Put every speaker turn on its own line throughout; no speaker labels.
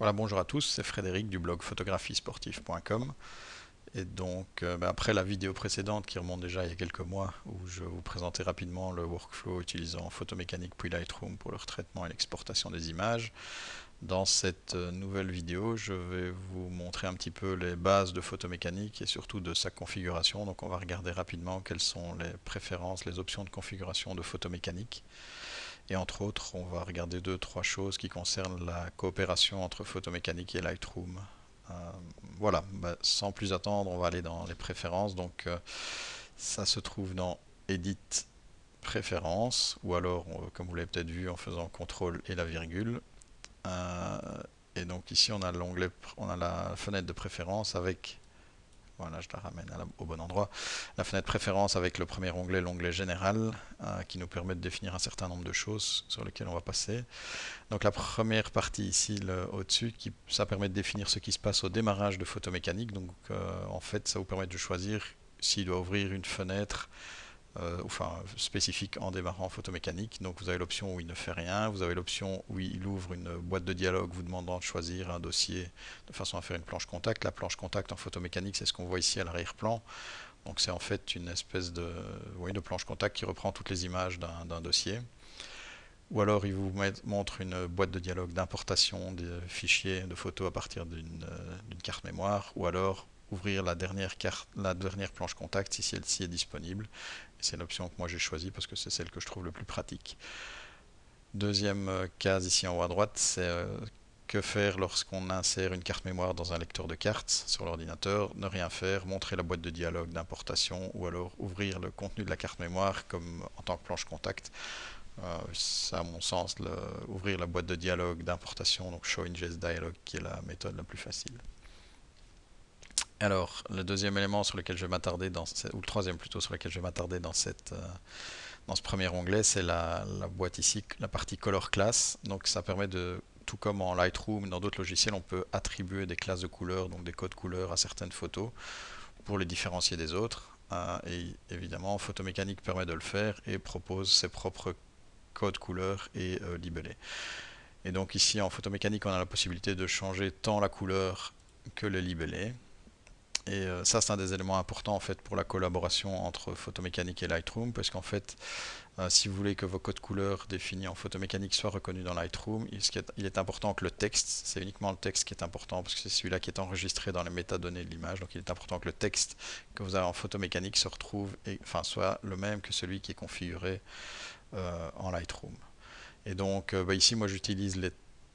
Voilà, bonjour à tous, c'est Frédéric du blog photographisportive.com. Et donc, après la vidéo précédente qui remonte déjà il y a quelques mois, où je vous présentais rapidement le workflow utilisant Photomécanique puis Lightroom pour le traitement et l'exportation des images, dans cette nouvelle vidéo, je vais vous montrer un petit peu les bases de Photomécanique et surtout de sa configuration. Donc, on va regarder rapidement quelles sont les préférences, les options de configuration de Photomécanique. Et entre autres, on va regarder deux, trois choses qui concernent la coopération entre Photomécanique et Lightroom. Euh, voilà, sans plus attendre, on va aller dans les préférences. Donc, ça se trouve dans Edit Préférences, ou alors, comme vous l'avez peut-être vu, en faisant CTRL et la virgule. Euh, et donc ici, on a l'onglet, on a la fenêtre de préférence avec, voilà, je la ramène au bon endroit. La fenêtre préférence avec le premier onglet, l'onglet général, qui nous permet de définir un certain nombre de choses sur lesquelles on va passer. Donc la première partie ici, au-dessus, ça permet de définir ce qui se passe au démarrage de Photomécanique. Donc en fait, ça vous permet de choisir s'il doit ouvrir une fenêtre enfin spécifique en démarrant Photomécanique. Donc vous avez l'option où il ne fait rien, vous avez l'option où il ouvre une boîte de dialogue vous demandant de choisir un dossier de façon à faire une planche contact. La planche contact en Photomécanique, c'est ce qu'on voit ici à l'arrière-plan. Donc c'est en fait une espèce oui, de planche contact qui reprend toutes les images d'un dossier. Ou alors il vous montre une boîte de dialogue d'importation des fichiers de photos à partir d'une carte mémoire. Ou alors ouvrir la dernière planche contact si celle-ci est disponible. C'est l'option que moi j'ai choisie parce que c'est celle que je trouve le plus pratique. Deuxième case ici en haut à droite, c'est que faire lorsqu'on insère une carte mémoire dans un lecteur de cartes sur l'ordinateur. Ne rien faire, montrer la boîte de dialogue d'importation ou alors ouvrir le contenu de la carte mémoire comme en tant que planche contact. C'est à mon sens ouvrir la boîte de dialogue d'importation, donc Show Ingest Dialog, qui est la méthode la plus facile. Alors, le deuxième élément sur lequel je vais m'attarder ou le troisième plutôt sur lequel je vais m'attarder dans ce premier onglet, c'est la boîte ici, la partie Color Class. Donc ça permet de, tout comme en Lightroom, dans d'autres logiciels, on peut attribuer des classes de couleurs, donc des codes couleurs à certaines photos pour les différencier des autres. Et évidemment, Photomécanique permet de le faire et propose ses propres codes couleurs et libellés. Et donc ici, en Photomécanique, on a la possibilité de changer tant la couleur que le libellé. Et ça, c'est un des éléments importants en fait pour la collaboration entre Photomécanique et Lightroom, parce qu'en fait, si vous voulez que vos codes couleurs définis en Photomécanique soient reconnus dans Lightroom, il est important que le texte, c'est uniquement le texte qui est important, parce que c'est celui-là qui est enregistré dans les métadonnées de l'image. Donc il est important que le texte que vous avez en Photomécanique se retrouve, soit le même que celui qui est configuré en Lightroom. Et donc ici, moi j'utilise les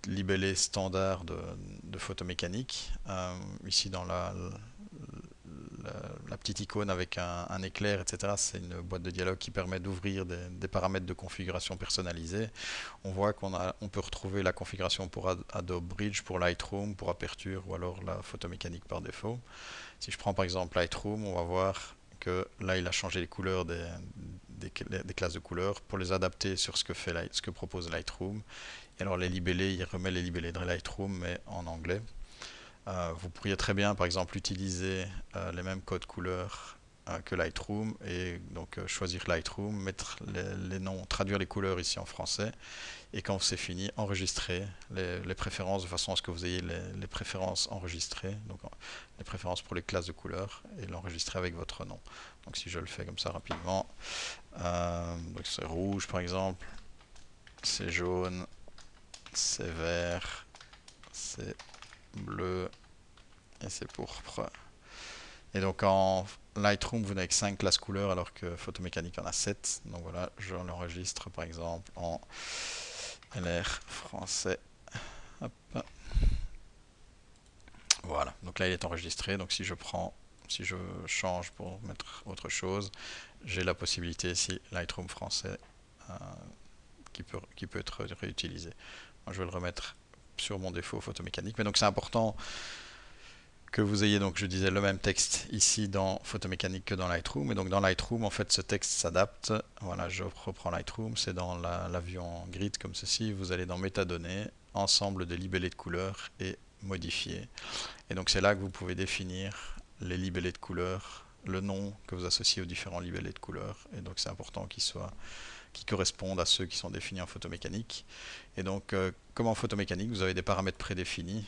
libellés standards de Photomécanique. Ici dans la petite icône avec un éclair, etc. C'est une boîte de dialogue qui permet d'ouvrir des paramètres de configuration personnalisés. On voit on peut retrouver la configuration pour Adobe Bridge, pour Lightroom, pour Aperture ou alors la Photomécanique par défaut. Si je prends par exemple Lightroom, on va voir que là il a changé les couleurs des classes de couleurs pour les adapter sur ce que propose Lightroom. Et alors les libellés, il remet les libellés de Lightroom mais en anglais. Vous pourriez très bien, par exemple, utiliser les mêmes codes couleurs que Lightroom et donc choisir Lightroom, mettre les noms, traduire les couleurs ici en français et quand c'est fini, enregistrer les préférences de façon à ce que vous ayez les préférences enregistrées, donc les préférences pour les classes de couleurs et l'enregistrer avec votre nom. Donc si je le fais comme ça rapidement, donc c'est rouge par exemple, c'est jaune, c'est vert, c'est bleu et c'est pourpre. Et donc en Lightroom, vous n'avez que 5 classes couleurs alors que Photomécanique en a 7. Donc voilà, je l'enregistre par exemple en LR français. Hop. Voilà, donc là il est enregistré. Donc si je change pour mettre autre chose, j'ai la possibilité ici Lightroom français euh, qui peut être réutilisé. Moi, je vais le remettre sur mon défaut Photomécanique. Mais donc c'est important que vous ayez, donc je disais, le même texte ici dans Photomécanique que dans Lightroom. Et donc dans Lightroom, en fait, ce texte s'adapte. Voilà, je reprends Lightroom, c'est dans la vue en grid comme ceci. Vous allez dans Métadonnées, ensemble de libellés de couleurs et modifier. Et donc c'est là que vous pouvez définir les libellés de couleurs, le nom que vous associez aux différents libellés de couleurs. Et donc c'est important qui correspondent à ceux qui sont définis en photomécanique. Et donc, comme en photomécanique, vous avez des paramètres prédéfinis.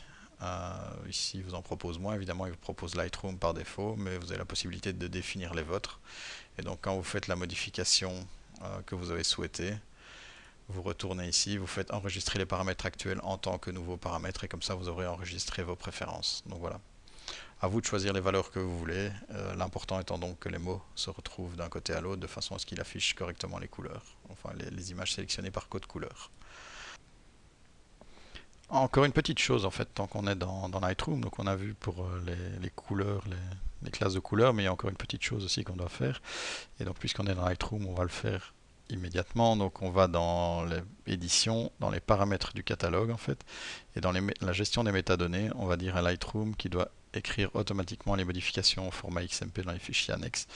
Ici, il vous en propose moins. Évidemment, il vous propose Lightroom par défaut, mais vous avez la possibilité de définir les vôtres. Et donc, quand vous faites la modification que vous avez souhaitée, vous retournez ici, vous faites enregistrer les paramètres actuels en tant que nouveaux paramètres, et comme ça, vous aurez enregistré vos préférences. Donc voilà. À vous de choisir les valeurs que vous voulez. L'important étant donc que les mots se retrouvent d'un côté à l'autre de façon à ce qu'il affiche correctement les couleurs. Enfin, les images sélectionnées par code couleur. Encore une petite chose en fait, tant qu'on est dans Lightroom, donc on a vu pour les couleurs, les classes de couleurs, mais il y a encore une petite chose aussi qu'on doit faire. Et donc puisqu'on est dans Lightroom, on va le faire immédiatement. Donc on va dans les éditions, dans les paramètres du catalogue en fait, et dans la gestion des métadonnées, on va dire à Lightroom qui doit écrire automatiquement les modifications au format XMP dans les fichiers annexes.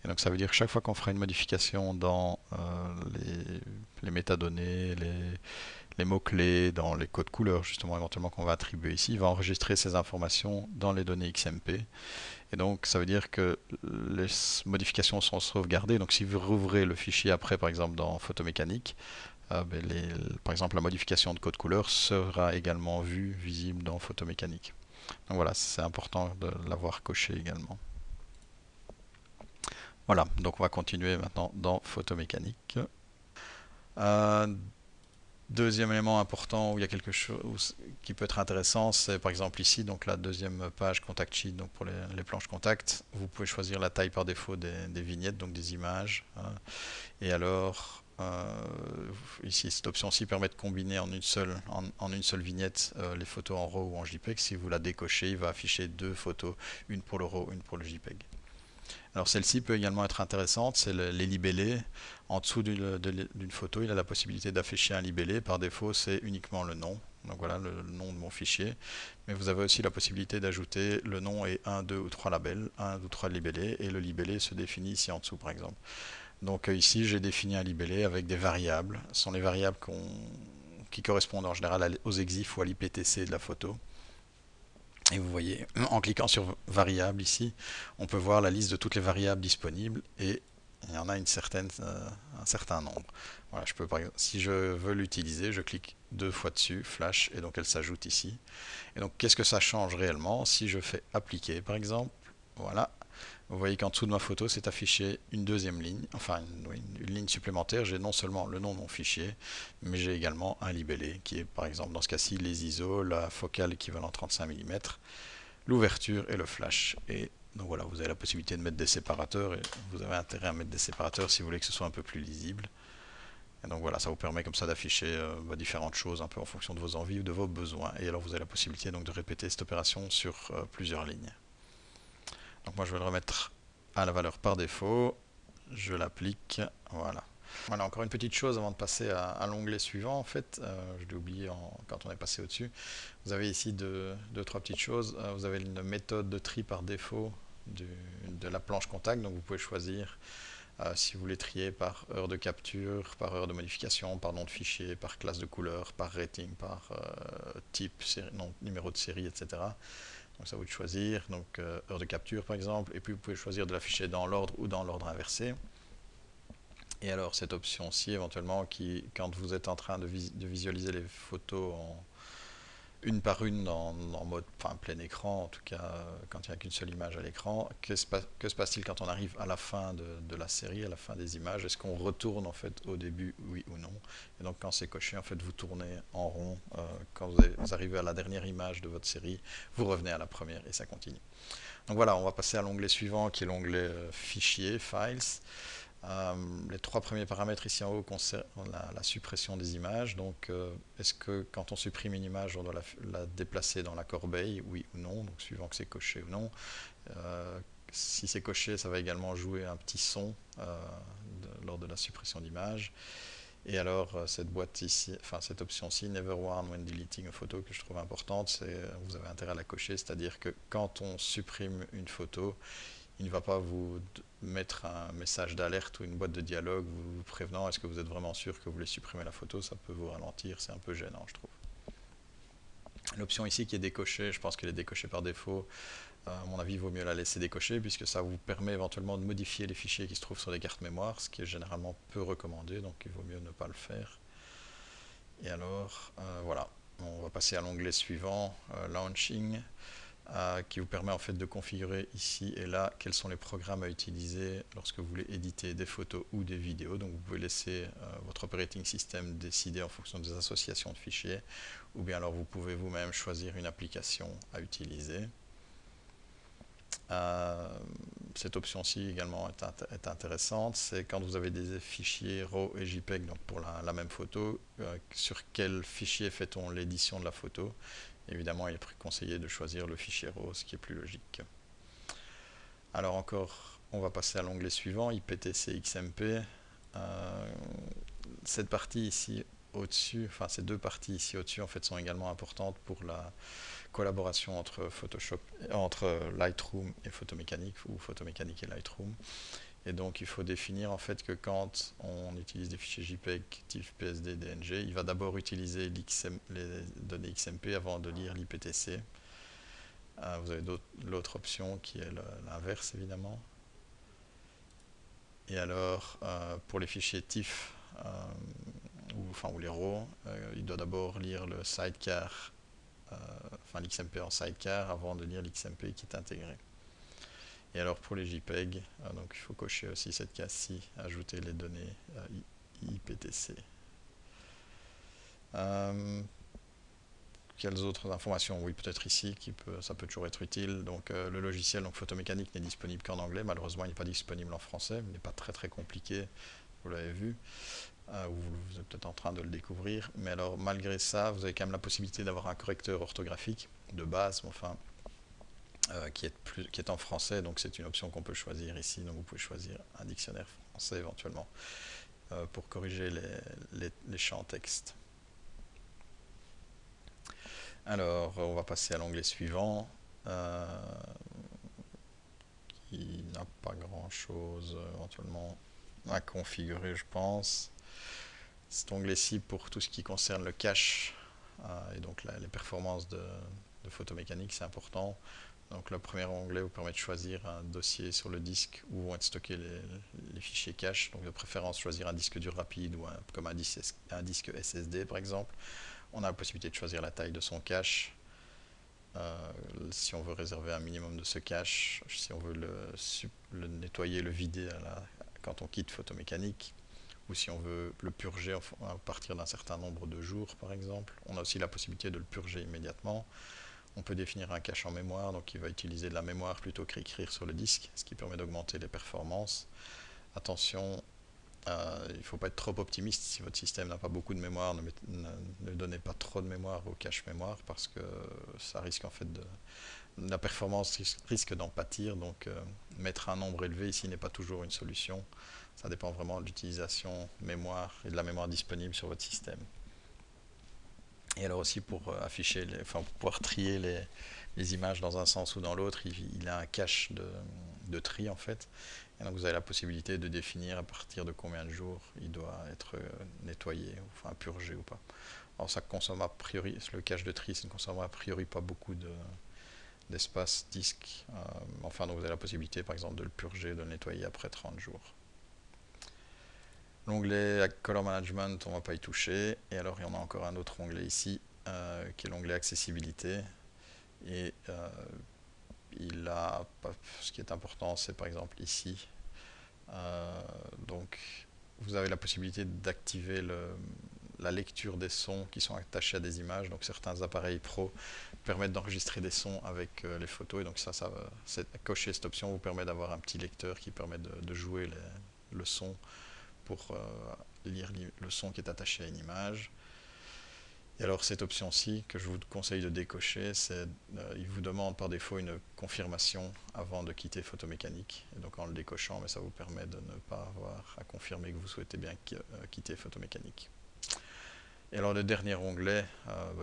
Et donc ça veut dire que chaque fois qu'on fera une modification dans les métadonnées, les mots-clés, dans les codes couleurs justement éventuellement qu'on va attribuer ici, il va enregistrer ces informations dans les données XMP. Et donc ça veut dire que les modifications sont sauvegardées. Donc si vous rouvrez le fichier après, par exemple dans Photomécanique, par exemple la modification de code couleur sera également vue, visible dans Photomécanique. Donc voilà, c'est important de l'avoir coché également. Voilà, donc on va continuer maintenant dans Photomécanique. Deuxième élément important où il y a quelque chose qui peut être intéressant, c'est par exemple ici, donc la deuxième page Contact Sheet, donc pour les planches contact, vous pouvez choisir la taille par défaut des vignettes, donc des images. Et alors, ici, cette option-ci permet de combiner en une seule vignette les photos en RAW ou en JPEG. Si vous la décochez, il va afficher deux photos, une pour le RAW, une pour le JPEG. Alors celle-ci peut également être intéressante, c'est les libellés. En dessous d'une photo, il a la possibilité d'afficher un libellé. Par défaut, c'est uniquement le nom. Donc voilà le nom de mon fichier. Mais vous avez aussi la possibilité d'ajouter le nom et un, deux ou trois labels, un ou trois libellés. Et le libellé se définit ici en dessous par exemple. Donc ici, j'ai défini un libellé avec des variables. Ce sont les variables qui correspondent en général aux exifs ou à l'IPTC de la photo. Et vous voyez, en cliquant sur variable ici, on peut voir la liste de toutes les variables disponibles et il y en a un certain nombre. Voilà, par exemple, si je veux l'utiliser, je clique deux fois dessus, flash, et donc elle s'ajoute ici. Et donc qu'est-ce que ça change réellement si je fais appliquer par exemple? Voilà, vous voyez qu'en dessous de ma photo, c'est affiché une deuxième ligne, enfin une ligne supplémentaire. J'ai non seulement le nom de mon fichier, mais j'ai également un libellé qui est par exemple dans ce cas-ci les ISO, la focale équivalent 35 mm, l'ouverture et le flash. Et donc voilà, vous avez la possibilité de mettre des séparateurs et vous avez intérêt à mettre des séparateurs si vous voulez que ce soit un peu plus lisible. Et donc voilà, ça vous permet comme ça d'afficher différentes choses un peu en fonction de vos envies ou de vos besoins. Et alors vous avez la possibilité donc de répéter cette opération sur plusieurs lignes. Donc moi je vais le remettre à la valeur par défaut, je l'applique, voilà. Voilà, encore une petite chose avant de passer à l'onglet suivant en fait, je l'ai oublié quand on est passé au-dessus. Vous avez ici deux, trois petites choses. Vous avez une méthode de tri par défaut de la planche contact, donc vous pouvez choisir si vous voulez trier par heure de capture, par heure de modification, par nom de fichier, par classe de couleur, par rating, par type, numéro de série, etc. Donc ça vous de choisir, donc heure de capture par exemple, et puis vous pouvez choisir de l'afficher dans l'ordre ou dans l'ordre inversé. Et alors cette option-ci éventuellement quand vous êtes en train de visualiser les photos une par une en mode plein écran, en tout cas quand il n'y a qu'une seule image à l'écran, que se passe-t-il quand on arrive à la fin de la série, à la fin des images? Est-ce qu'on retourne en fait au début, oui ou non? Et donc quand c'est coché, en fait vous tournez en rond, quand vous arrivez à la dernière image de votre série, vous revenez à la première et ça continue. Donc voilà, on va passer à l'onglet suivant qui est l'onglet Fichiers, Files. Les trois premiers paramètres ici en haut concernent la suppression des images. Donc, est-ce que quand on supprime une image, on doit la déplacer dans la corbeille, oui ou non, donc suivant que c'est coché ou non. Si c'est coché, ça va également jouer un petit son lors de la suppression d'image. Et alors, cette boîte ici, cette option-ci, Never warn when deleting a photo, que je trouve importante, vous avez intérêt à la cocher, c'est-à-dire que quand on supprime une photo, il ne va pas vous mettre un message d'alerte ou une boîte de dialogue vous prévenant est-ce que vous êtes vraiment sûr que vous voulez supprimer la photo, ça peut vous ralentir, c'est un peu gênant je trouve. L'option ici qui est décochée, je pense qu'elle est décochée par défaut, à mon avis il vaut mieux la laisser décochée puisque ça vous permet éventuellement de modifier les fichiers qui se trouvent sur les cartes mémoire, ce qui est généralement peu recommandé, donc il vaut mieux ne pas le faire. Et alors, voilà. On va passer à l'onglet suivant, Launching, qui vous permet en fait de configurer ici et là quels sont les programmes à utiliser lorsque vous voulez éditer des photos ou des vidéos. Donc vous pouvez laisser votre operating system décider en fonction des associations de fichiers, ou bien alors vous pouvez vous-même choisir une application à utiliser. Cette option-ci également est intéressante, c'est quand vous avez des fichiers RAW et JPEG donc pour la même photo, sur quel fichier fait-on l'édition de la photo. Évidemment, il est conseillé de choisir le fichier RAW, ce qui est plus logique. Alors encore, on va passer à l'onglet suivant, IPTC XMP. Cette partie ici au-dessus, enfin ces deux parties ici au-dessus en fait sont également importantes pour la collaboration entre Photoshop, entre Lightroom et Photomécanique, ou Photomécanique et Lightroom. Et donc il faut définir en fait que quand on utilise des fichiers JPEG, TIFF, PSD, DNG, il va d'abord utiliser les données XMP avant de lire l'IPTC. Vous avez l'autre option qui est l'inverse évidemment. Et alors pour les fichiers TIFF ou les RAW, il doit d'abord lire le sidecar, l'XMP en sidecar avant de lire l'XMP qui est intégré. Et alors pour les JPEG, donc il faut cocher aussi cette case-ci, ajouter les données IPTC. Quelles autres informations? Oui, peut-être ici, ça peut toujours être utile. Donc le logiciel donc Photomécanique n'est disponible qu'en anglais. Malheureusement, il n'est pas disponible en français. Il n'est pas très compliqué, vous l'avez vu. Vous êtes peut-être en train de le découvrir. Mais alors, malgré ça, vous avez quand même la possibilité d'avoir un correcteur orthographique de base, enfin, qui est en français. Donc c'est une option qu'on peut choisir ici. Donc vous pouvez choisir un dictionnaire français éventuellement pour corriger les champs texte. Alors, on va passer à l'onglet suivant, qui n'a pas grand-chose éventuellement à configurer, je pense. Cet onglet-ci, pour tout ce qui concerne le cache et donc les performances de Photomécanique, c'est important. Donc le premier onglet vous permet de choisir un dossier sur le disque où vont être stockés les fichiers cache. Donc de préférence choisir un disque dur rapide ou comme un disque SSD par exemple. On a la possibilité de choisir la taille de son cache. Si on veut réserver un minimum de ce cache, si on veut le nettoyer, le vider quand on quitte Photomécanique, ou si on veut le purger à partir d'un certain nombre de jours par exemple. On a aussi la possibilité de le purger immédiatement. On peut définir un cache en mémoire, donc il va utiliser de la mémoire plutôt qu'écrire sur le disque, ce qui permet d'augmenter les performances. Attention, il ne faut pas être trop optimiste. Si votre système n'a pas beaucoup de mémoire, ne donnez pas trop de mémoire au cache mémoire parce que ça risque en fait la performance risque d'en pâtir. Donc mettre un nombre élevé ici n'est pas toujours une solution. Ça dépend vraiment de l'utilisation mémoire et de la mémoire disponible sur votre système. Et alors aussi pour pour pouvoir trier les images dans un sens ou dans l'autre, il a un cache de tri en fait. Et donc vous avez la possibilité de définir à partir de combien de jours il doit être nettoyé, enfin purgé ou pas. Alors ça consomme a priori, le cache de tri, ça ne consomme a priori pas beaucoup d'espace disque. Enfin donc vous avez la possibilité par exemple de le purger, de le nettoyer après 30 jours. L'onglet Color Management, on ne va pas y toucher. Et alors, il y en a encore un autre onglet ici, qui est l'onglet Accessibilité. Et ce qui est important, c'est par exemple ici. Donc, vous avez la possibilité d'activer la lecture des sons qui sont attachés à des images. Donc, certains appareils pro permettent d'enregistrer des sons avec les photos. Et donc, cocher cette option vous permet d'avoir un petit lecteur qui permet de jouer le son pour lire le son qui est attaché à une image. Et alors cette option-ci que je vous conseille de décocher, il vous demande par défaut une confirmation avant de quitter Photomécanique. Et donc en le décochant, mais ça vous permet de ne pas avoir à confirmer que vous souhaitez bien quitter Photomécanique. Et alors le dernier onglet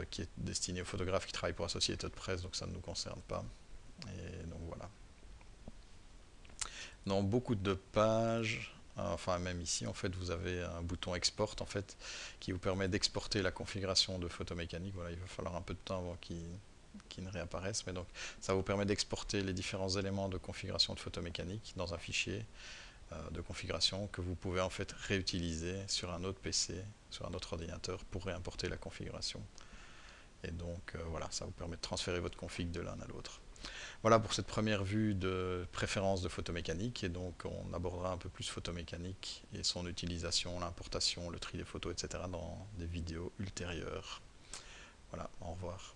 qui est destiné aux photographes qui travaillent pour la société de presse, donc ça ne nous concerne pas. Et donc voilà. Dans beaucoup de pages, enfin même ici en fait vous avez un bouton export en fait qui vous permet d'exporter la configuration de Photomécanique. Voilà, il va falloir un peu de temps avant qu'il ne réapparaisse, mais donc ça vous permet d'exporter les différents éléments de configuration de Photomécanique dans un fichier de configuration que vous pouvez en fait réutiliser sur un autre PC, sur un autre ordinateur pour réimporter la configuration. Et donc voilà, ça vous permet de transférer votre config de l'un à l'autre. Voilà pour cette première vue de préférence de photomécanique, et donc on abordera un peu plus photomécanique et son utilisation, l'importation, le tri des photos, etc. dans des vidéos ultérieures. Voilà, au revoir.